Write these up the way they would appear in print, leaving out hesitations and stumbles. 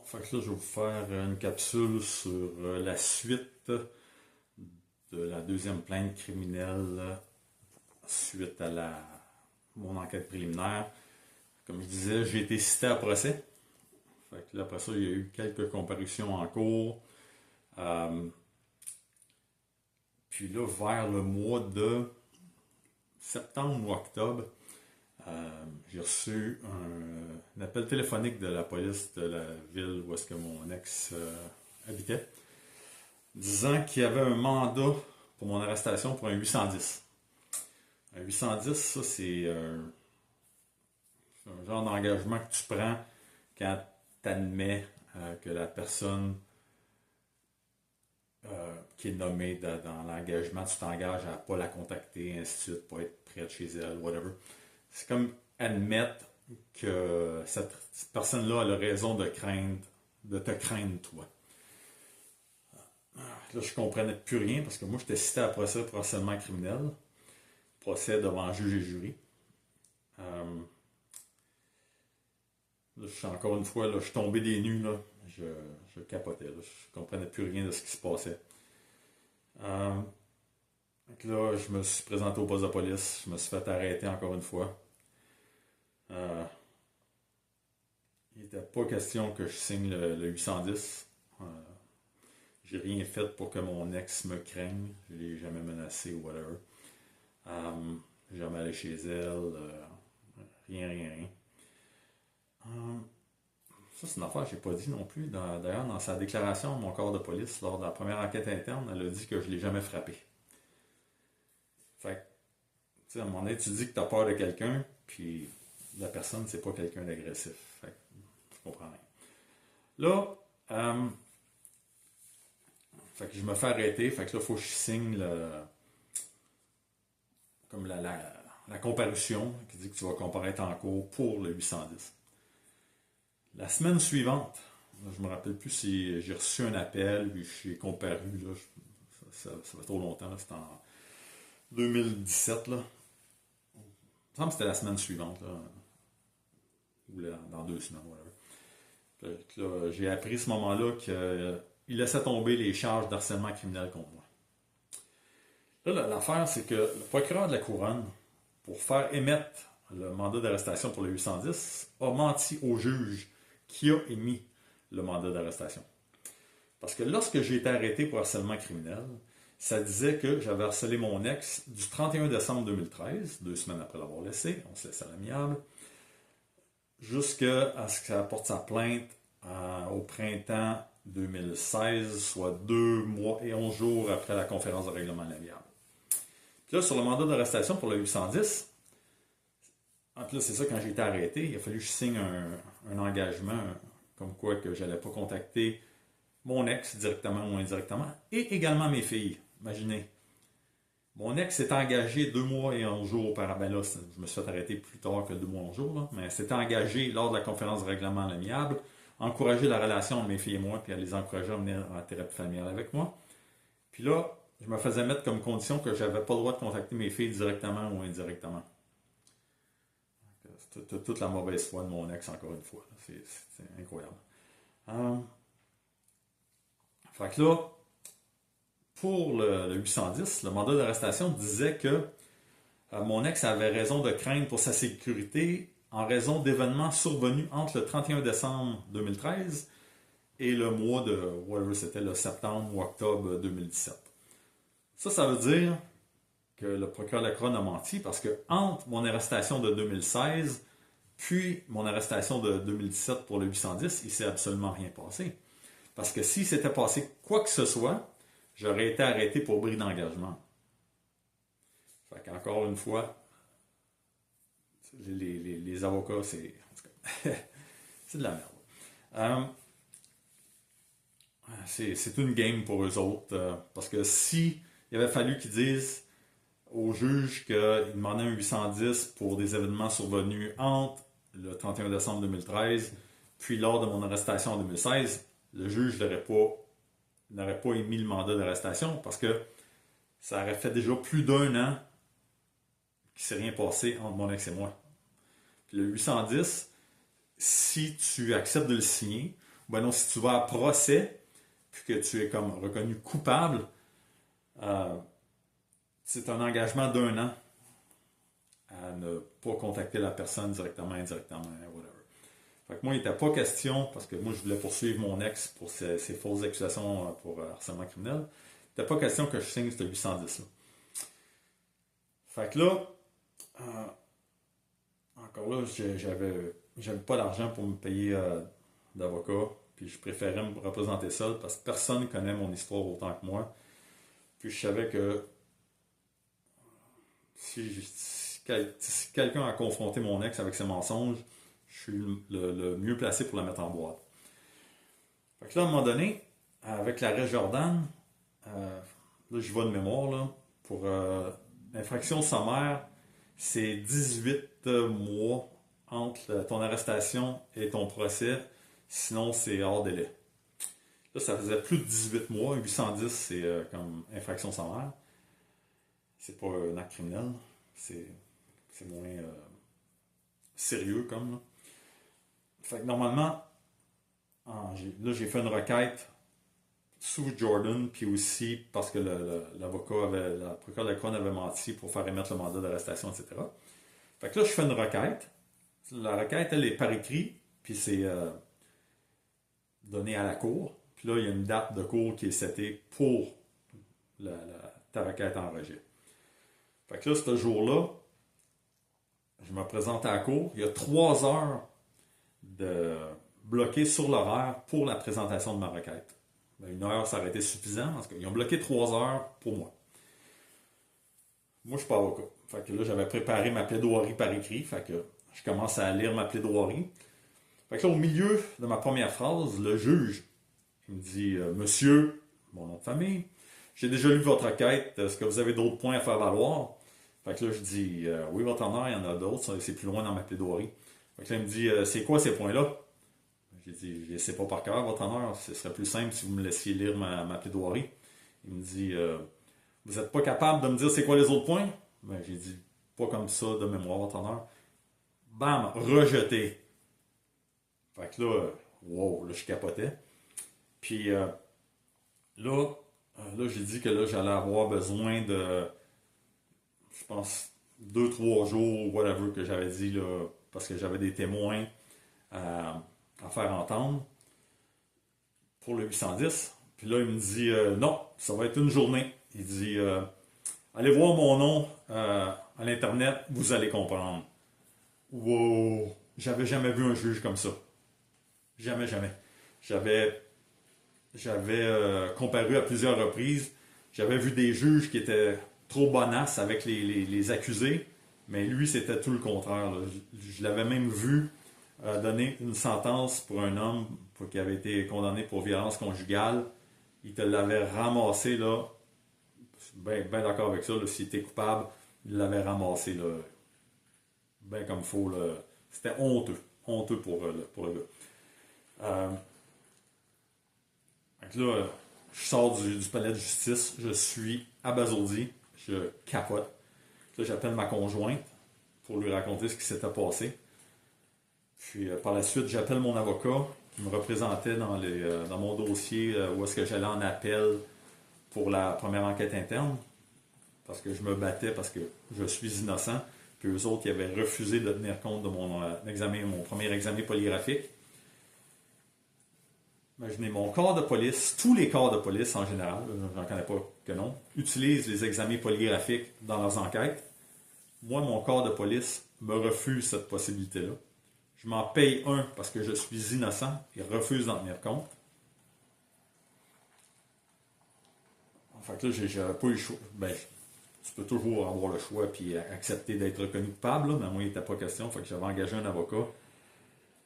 Fait que là, je vais vous faire une capsule sur la suite de la deuxième plainte criminelle suite à mon enquête préliminaire. Comme je disais, j'ai été cité à procès. Fait que là, après ça, il y a eu quelques comparutions en cours. Euh, Puis là, vers le mois de septembre ou octobre, j'ai reçu un appel téléphonique de la police de la ville où est-ce que mon ex habitait, disant qu'il y avait un mandat pour mon arrestation pour un 810. Un 810, ça c'est un genre d'engagement que tu prends quand tu admets que la personne qui est nommée dans l'engagement, tu t'engages à ne pas la contacter, ainsi de suite, pas être près de chez elle, whatever. C'est comme admettre que cette personne-là a la raison de te craindre, toi. Là, je comprenais plus rien parce que moi, j'étais cité à procès pour harcèlement criminel, procès devant juge et jury. Là, je suis encore une fois, là, je suis tombé des nues, là. Je capotais, là. Je comprenais plus rien de ce qui se passait. Donc là, je me suis présenté au poste de police, je me suis fait arrêter encore une fois. Il n'était pas question que je signe le 810. J'ai rien fait pour que mon ex me craigne. Je ne l'ai jamais menacé ou whatever. Jamais allé chez elle. Rien. Ça, c'est une affaire que je n'ai pas dit non plus. D'ailleurs, dans sa déclaration à mon corps de police, lors de la première enquête interne, elle a dit que je ne l'ai jamais frappé. Fait que, tu sais, à un moment donné, tu dis que tu as peur de quelqu'un, puis la personne, c'est pas quelqu'un d'agressif. Fait que, je comprends rien. Là, fait que je me fais arrêter, fait que là, il faut que je signe comme la comparution qui dit que tu vas comparaître en cours pour le 810. La semaine suivante, je me rappelle plus si j'ai reçu un appel, puis j'ai comparu, là, ça fait trop longtemps, c'était en 2017, là. Il me semble que c'était la semaine suivante, là, ou dans 2 semaines, whatever. Là, j'ai appris à ce moment-là qu'il laissait tomber les charges d'harcèlement criminel contre moi. Là, l'affaire, c'est que le procureur de la Couronne, pour faire émettre le mandat d'arrestation pour le 810, a menti au juge qui a émis le mandat d'arrestation. Parce que lorsque j'ai été arrêté pour harcèlement criminel, ça disait que j'avais harcelé mon ex du 31 décembre 2013, 2 semaines après l'avoir laissé, on se laissait à l'amiable, jusqu'à ce qu'elle apporte sa plainte au printemps 2016, soit 2 mois et 11 jours après la conférence de règlement de l'amiable. Puis là, sur le mandat d'arrestation pour le 810, en plus, c'est ça, quand j'ai été arrêté, il a fallu que je signe un engagement comme quoi que je n'allais pas contacter mon ex directement ou indirectement, et également mes filles. Imaginez. Mon ex s'est engagé 2 mois et 11 jours auparavant. Ben là, je me suis fait arrêter plus tard que 2 mois et 11 jours, là, mais s'est engagé lors de la conférence de règlement à l'amiable, encourager la relation entre mes filles et moi, puis à les encourager à venir en thérapie familiale avec moi. Puis là, je me faisais mettre comme condition que j'avais pas le droit de contacter mes filles directement ou indirectement. C'est toute la mauvaise foi de mon ex, encore une fois. C'est incroyable. Fait que là, pour le 810, le mandat d'arrestation disait que mon ex avait raison de craindre pour sa sécurité en raison d'événements survenus entre le 31 décembre 2013 et le mois de, whatever c'était, le septembre ou octobre 2017. Ça veut dire que le procureur de la Couronne a menti parce que entre mon arrestation de 2016 puis mon arrestation de 2017 pour le 810, il ne s'est absolument rien passé. Parce que s'il s'était passé quoi que ce soit, j'aurais été arrêté pour bris d'engagement. Fait qu'encore une fois, les avocats, c'est c'est de la merde. C'est une game pour eux autres. Parce que si il avait fallu qu'ils disent au juge qu'il demandait un 810 pour des événements survenus entre le 31 décembre 2013 puis lors de mon arrestation en 2016, le juge n'aurait pas émis le mandat d'arrestation parce que ça aurait fait déjà plus d'1 an qu'il ne s'est rien passé entre mon ex et moi. Puis le 810, si tu acceptes de le signer Ben non, si tu vas à procès, puis que tu es comme reconnu coupable, euh, c'est un engagement d'1 an à ne pas contacter la personne directement, indirectement, whatever. Fait que moi, il n'était pas question, parce que moi, je voulais poursuivre mon ex pour ses fausses accusations pour harcèlement criminel. Il n'était pas question que je signe ce 810-là. Fait que là, encore là, j'avais pas d'argent pour me payer d'avocat, puis je préférais me représenter seul parce que personne ne connaît mon histoire autant que moi. Puis je savais que si quelqu'un a confronté mon ex avec ses mensonges, je suis le mieux placé pour la mettre en boîte. Fait que là, à un moment donné, avec l'arrêt Jordan, là, je vais de mémoire, là, pour l'infraction sommaire, c'est 18 mois entre ton arrestation et ton procès, sinon c'est hors délai. Là, ça faisait plus de 18 mois, 810 c'est comme infraction sommaire. C'est pas un acte criminel, c'est moins sérieux comme là. Fait que normalement, j'ai fait une requête sous Jordan, puis aussi parce que la procureure de la Couronne avait menti pour faire émettre le mandat d'arrestation, etc. Fait que là, je fais une requête. La requête, elle est par écrit, puis c'est donné à la cour. Puis là, il y a une date de cour qui est setée pour ta requête en rejet. Fait que là, ce jour-là, je me présente à la cour. Il y a 3 heures de bloqué sur l'horaire pour la présentation de ma requête. Ben, 1 heure, ça aurait été suffisant parce qu'ils ont bloqué 3 heures pour moi. Moi, je suis pas avocat. Fait que là, j'avais préparé ma plaidoirie par écrit. Fait que je commence à lire ma plaidoirie. Fait que là, au milieu de ma première phrase, le juge, il me dit Monsieur, mon nom de famille, j'ai déjà lu votre requête. Est-ce que vous avez d'autres points à faire valoir? Fait que là, je dis oui, votre honneur, il y en a d'autres. C'est plus loin dans ma plaidoirie. Fait que là, il me dit c'est quoi ces points-là? J'ai dit, je ne sais pas par cœur, votre honneur. Ce serait plus simple si vous me laissiez lire ma plaidoirie. Il me dit, vous n'êtes pas capable de me dire c'est quoi les autres points? Ben, j'ai dit, pas comme ça de mémoire, votre honneur. Bam, rejeté. Fait que là, wow, là, je capotais. Puis là, j'ai dit que là, j'allais avoir besoin de, je pense, 2-3 jours, whatever, que j'avais dit, là, parce que j'avais des témoins à faire entendre pour le 810. Puis là, il me dit non, ça va être une journée. Il dit allez voir mon nom à l'internet, vous allez comprendre. Wow! J'avais jamais vu un juge comme ça. Jamais, jamais. J'avais comparu à plusieurs reprises. J'avais vu des juges qui étaient trop bonasses avec les accusés, mais lui, c'était tout le contraire. Je l'avais même vu donner une sentence pour un homme qui avait été condamné pour violence conjugale. Il te l'avait ramassé, là. Ben d'accord avec ça, là, s'il était coupable, il l'avait ramassé, là. Ben comme il faut, là. C'était honteux. Honteux pour le gars. Donc là, je sors du palais de justice, je suis abasourdi, je capote. Là, j'appelle ma conjointe pour lui raconter ce qui s'était passé. Puis par la suite, j'appelle mon avocat qui me représentait dans mon dossier où est-ce que j'allais en appel pour la première enquête interne. Parce que je me battais parce que je suis innocent. Puis eux autres, ils avaient refusé de tenir compte de mon premier examen polygraphique. Imaginez, mon corps de police, tous les corps de police en général, j'en connais pas que non, utilisent les examens polygraphiques dans leurs enquêtes. Moi, mon corps de police me refuse cette possibilité-là. Je m'en paye un parce que je suis innocent et refuse d'en tenir compte. En fait là, j'avais pas eu le choix. Ben, tu peux toujours avoir le choix et accepter d'être reconnu coupable, là, mais moi, il n'était pas question. Fait que j'avais engagé un avocat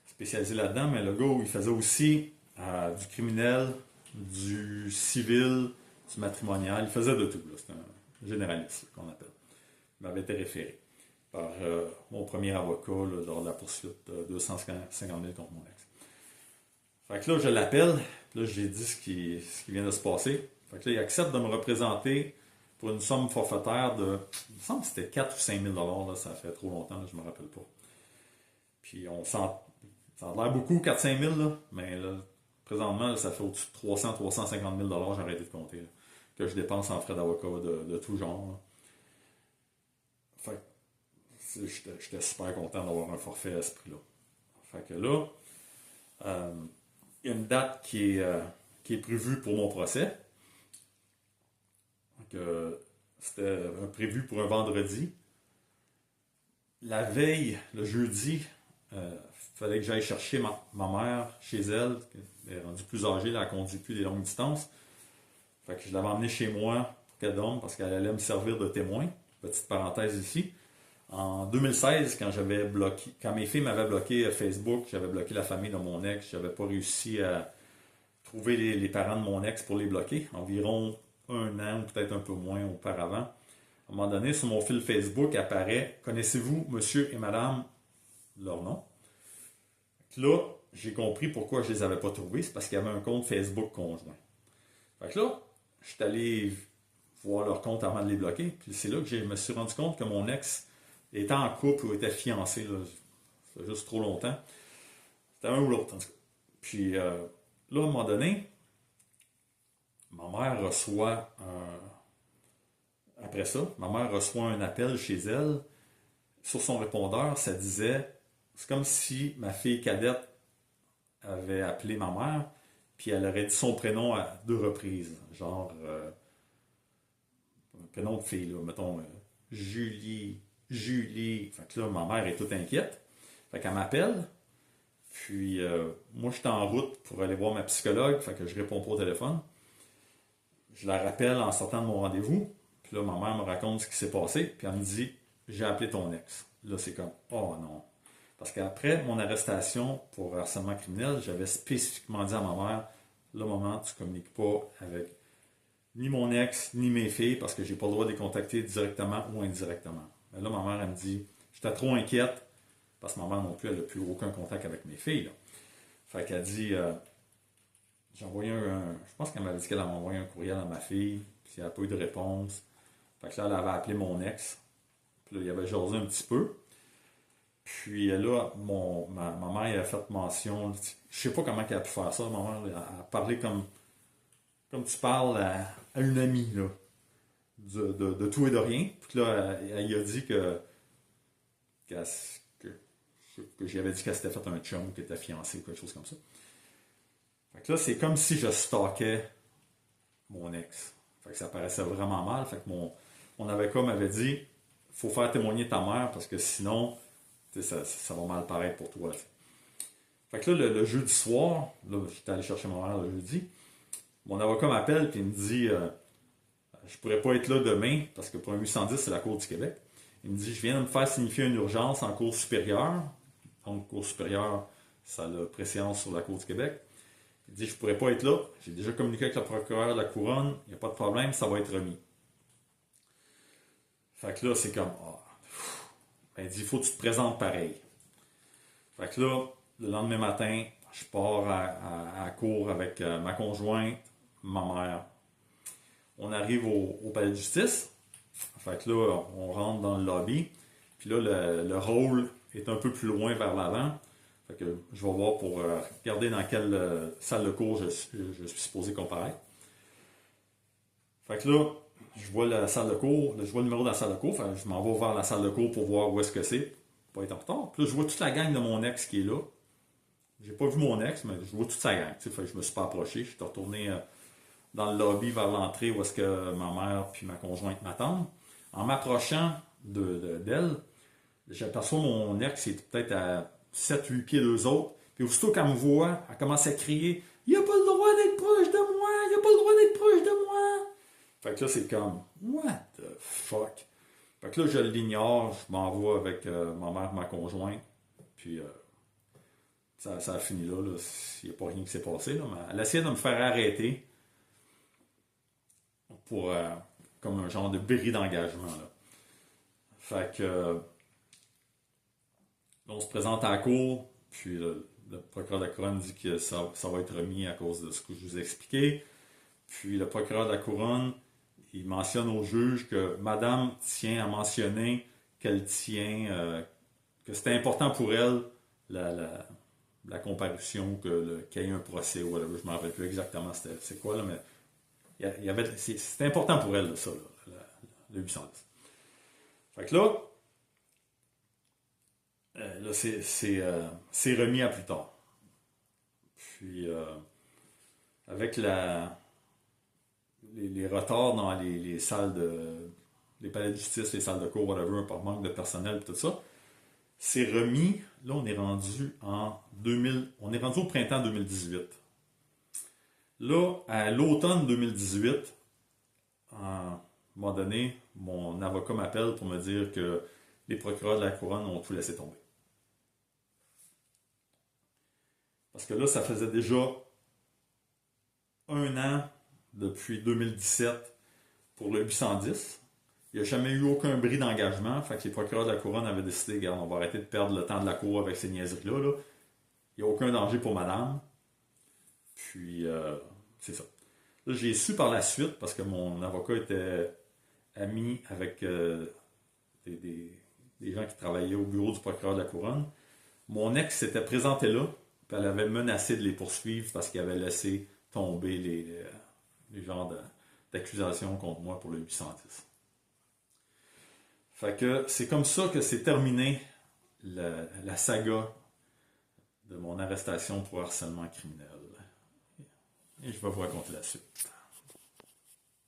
spécialisé là-dedans, mais le gars, il faisait aussi du criminel, du civil, du matrimonial. Il faisait de tout. C'est un généraliste qu'on appelle. Il m'avait été référé par mon premier avocat là, lors de la poursuite de 250 000 contre mon ex. Fait que là, je l'appelle, là, j'ai dit ce qui vient de se passer. Fait que là, il accepte de me représenter pour une somme forfaitaire de, il me semble que c'était 4 ou 5 000 $, là, ça fait trop longtemps, là, je me rappelle pas. Puis ça a l'air beaucoup, 4-5 000, là, mais là, présentement, là, ça fait au-dessus de 300-350 000 $, j'ai arrêté de compter, là, que je dépense en frais d'avocat de tout genre. Là. Fait que j'étais super content d'avoir un forfait à ce prix-là. Fait que là, il y a une date qui est prévue pour mon procès. C'était prévu pour un vendredi. La veille, le jeudi, il fallait que j'aille chercher ma mère chez elle. Elle est rendue plus âgée, là, elle ne conduit plus des longues distances. Fait que je l'avais emmenée chez moi pour qu'elle dorme parce qu'elle allait me servir de témoin. Petite parenthèse ici. En 2016, quand mes filles m'avaient bloqué Facebook, j'avais bloqué la famille de mon ex, j'avais pas réussi à trouver les parents de mon ex pour les bloquer. Environ un an ou peut-être un peu moins auparavant. À un moment donné, sur mon fil Facebook apparaît « Connaissez-vous monsieur et madame ?» leur nom. Là, j'ai compris pourquoi je les avais pas trouvés. C'est parce qu'il y avait un compte Facebook conjoint. Fait que là, je suis allé voir leur compte avant de les bloquer. Puis c'est là que je me suis rendu compte que mon ex était en couple ou était fiancé. Là, ça fait juste trop longtemps. C'était un ou l'autre, en tout cas. Puis là, à un moment donné, ma mère reçoit Après ça, ma mère reçoit un appel chez elle. Sur son répondeur, ça disait... C'est comme si ma fille cadette avait appelé ma mère, puis elle aurait dit son prénom à 2 reprises. Genre... un prénom de fille, là. Mettons... Julie... Fait que là, ma mère est toute inquiète. Fait qu'elle m'appelle. Puis, moi, j'étais en route pour aller voir ma psychologue. Fait que je réponds pas au téléphone. Je la rappelle en sortant de mon rendez-vous. Puis là, ma mère me raconte ce qui s'est passé. Puis elle me dit, j'ai appelé ton ex. Là, c'est comme, oh non. Parce qu'après mon arrestation pour harcèlement criminel, j'avais spécifiquement dit à ma mère, là, maman, tu communiques pas avec ni mon ex, ni mes filles, parce que j'ai pas le droit de les contacter directement ou indirectement. Mais là, ma mère, elle me dit, j'étais trop inquiète, parce que ma mère non plus, elle n'a plus aucun contact avec mes filles. Là. Fait qu'elle dit, j'ai envoyé je pense qu'elle m'avait dit qu'elle avait envoyé un courriel à ma fille, puis il n'y a pas eu de réponse. Fait que là, elle avait appelé mon ex. Puis là, il avait jasé un petit peu. Puis là, ma mère elle a fait mention. Je sais pas comment elle a pu faire ça. Ma mère elle a parlé comme tu parles à une amie, là. De tout et de rien. Puis là, elle y a dit que j'y avais dit qu'elle s'était fait un chum ou qu'elle était fiancée ou quelque chose comme ça. Fait que là, c'est comme si je stalkais mon ex. Fait que ça paraissait vraiment mal. Fait que mon avocat m'avait dit, faut faire témoigner ta mère parce que sinon, ça va mal paraître pour toi. Fait que là, le jeudi soir, là, j'étais allé chercher ma mère le jeudi, mon avocat m'appelle et il me dit, je pourrais pas être là demain parce que pour un 810, c'est la Cour du Québec. Il me dit, je viens de me faire signifier une urgence en Cour supérieure. Donc, Cour supérieure, ça a la préséance sur la Cour du Québec. Il dit, je pourrais pas être là. J'ai déjà communiqué avec le procureur de la Couronne. Il n'y a pas de problème, ça va être remis. Fait que là, c'est comme, il dit, il faut que tu te présentes pareil. Fait que là, le lendemain matin, je pars à la cour avec ma conjointe, ma mère. On arrive au palais de justice. Fait que là, on rentre dans le lobby. Puis là, le hall est un peu plus loin vers l'avant. Fait que je vais voir pour regarder dans quelle salle de cours je suis supposé comparaître. Fait que là, je vois la salle de cours, je vois le numéro de la salle de cours, fait que je m'en vais vers la salle de cours pour voir où est-ce que c'est, pour pas être en retard. Puis là, je vois toute la gang de mon ex qui est là. J'ai pas vu mon ex, mais je vois toute sa gang. Fait que je me suis pas approché. Je suis retourné dans le lobby vers l'entrée où est-ce que ma mère puis ma conjointe m'attendent. En m'approchant d'elle, j'aperçois mon ex, il est peut-être à 7-8 pieds d'eux autres. Puis aussitôt qu'elle me voit, elle commence à crier « Il a pas le droit d'être proche de moi! Il a pas le droit d'être proche de moi! » Fait que là, c'est comme « What the fuck? » Fait que là, je l'ignore, je m'en vais avec ma mère, ma conjointe. Puis ça a fini là. Il n'y a pas rien qui s'est passé. Là, mais elle essayait de me faire arrêter pour comme un genre de bris d'engagement. Là. Fait que on se présente à la cour, puis le procureur de la Couronne dit que ça va être remis à cause de ce que je vous ai expliqué. Puis le procureur de la Couronne, il mentionne au juge que Madame tient à mentionner qu'elle tient, que c'était important pour elle la comparution, qu'il y ait un procès ou whatever. Je ne me rappelle plus exactement c'est quoi, là, mais c'était important pour elle, là, ça, là, le 810. Fait que là, c'est remis à plus tard. Puis, avec les retards dans les salles les palais de justice, les salles de cour, whatever, par manque de personnel et tout ça, c'est remis, là on est rendu on est rendu au printemps 2018. Là, à l'automne 2018, à un moment donné, mon avocat m'appelle pour me dire que les procureurs de la couronne ont tout laissé tomber. Parce que là, ça faisait déjà un an depuis 2017 pour le 810. Il n'y a jamais eu aucun bris d'engagement. Fait que les procureurs de la couronne avaient décidé, regarde, on va arrêter de perdre le temps de la cour avec ces niaiseries-là. Là. Il n'y a aucun danger pour madame. Puis, c'est ça. Là, j'ai su par la suite, parce que mon avocat était ami avec des gens qui travaillaient au bureau du procureur de la couronne. Mon ex s'était présenté là, puis elle avait menacé de les poursuivre parce qu'il avait laissé tomber les genres d'accusations contre moi pour le 810. Fait que c'est comme ça que c'est terminé la saga de mon arrestation pour harcèlement criminel. Et je vais vous raconter la suite.